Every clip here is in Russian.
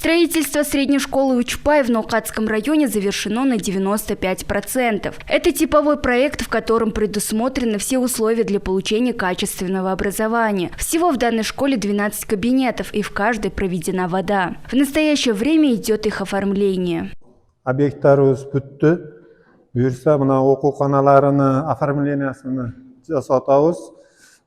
Строительство средней школы Учпай в Ноокатском районе завершено на 95%. Это типовой проект, в котором предусмотрены все условия для получения качественного образования. Всего в данной школе 12 кабинетов, и в каждой проведена вода. В настоящее время идет их оформление. Объекттарыбыз бүтті. Бұйырса, мына оқуханаларыны оформлениясыны жасатабыз.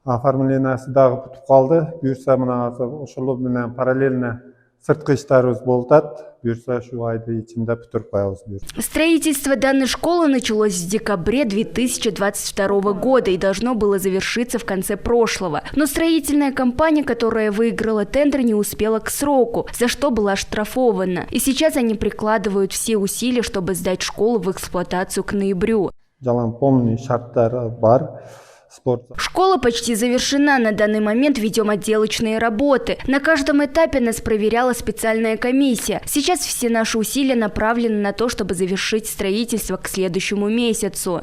Оформлениясы дағы бүтіп қалды. Бұйырса, мына ошолор менен параллельно сыртқы иштарыбыз болтат. Бұйырса, шу айды ичинде бүтүрүп коебуз. Строительство данной школы началось в декабре 2022 года и должно было завершиться в конце прошлого. Но строительная компания, которая выиграла тендер, не успела к сроку, за что была оштрафована. И сейчас они прикладывают все усилия, чтобы сдать школу в эксплуатацию к ноябрю. Жаланполный шарттары бар. Школа почти завершена. На данный момент ведем отделочные работы. На каждом этапе нас проверяла специальная комиссия. Сейчас все наши усилия направлены на то, чтобы завершить строительство к следующему месяцу.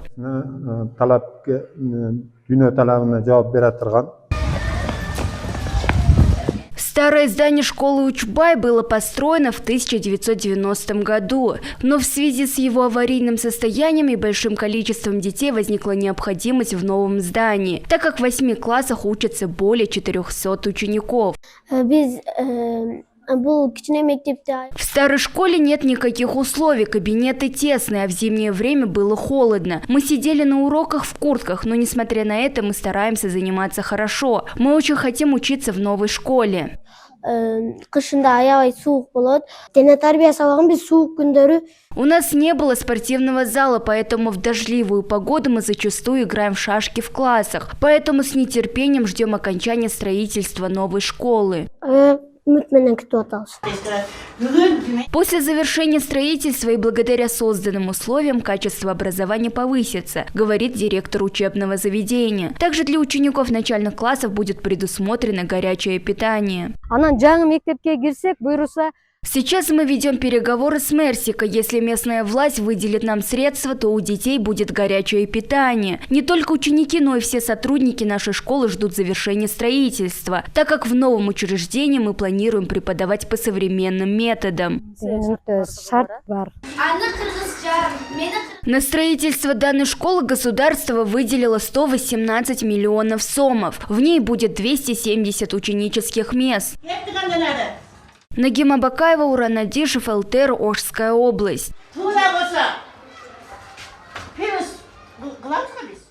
Старое здание школы Учпай было построено в 1990 году, но в связи с его аварийным состоянием и большим количеством детей возникла необходимость в новом здании, так как в 8 классах учатся более 400 учеников. В старой школе нет никаких условий, кабинеты тесные, а в зимнее время было холодно. Мы сидели на уроках в куртках, но несмотря на это мы стараемся заниматься хорошо. Мы очень хотим учиться в новой школе. У нас не было спортивного зала, поэтому в дождливую погоду мы зачастую играем в шашки в классах. Поэтому с нетерпением ждем окончания строительства новой школы. После завершения строительства и благодаря созданным условиям качество образования повысится, говорит директор учебного заведения. Также для учеников начальных классов будет предусмотрено горячее питание. Сейчас мы ведем переговоры с Мерсико. Если местная власть выделит нам средства, то у детей будет горячее питание. Не только ученики, но и все сотрудники нашей школы ждут завершения строительства, так как в новом учреждении мы планируем преподавать по современным методам. На строительство данной школы государство выделило 118 миллионов сомов. В ней будет 270 ученических мест. Нагима Бакаева, Уран Адишев, ЛТР, Ошская область.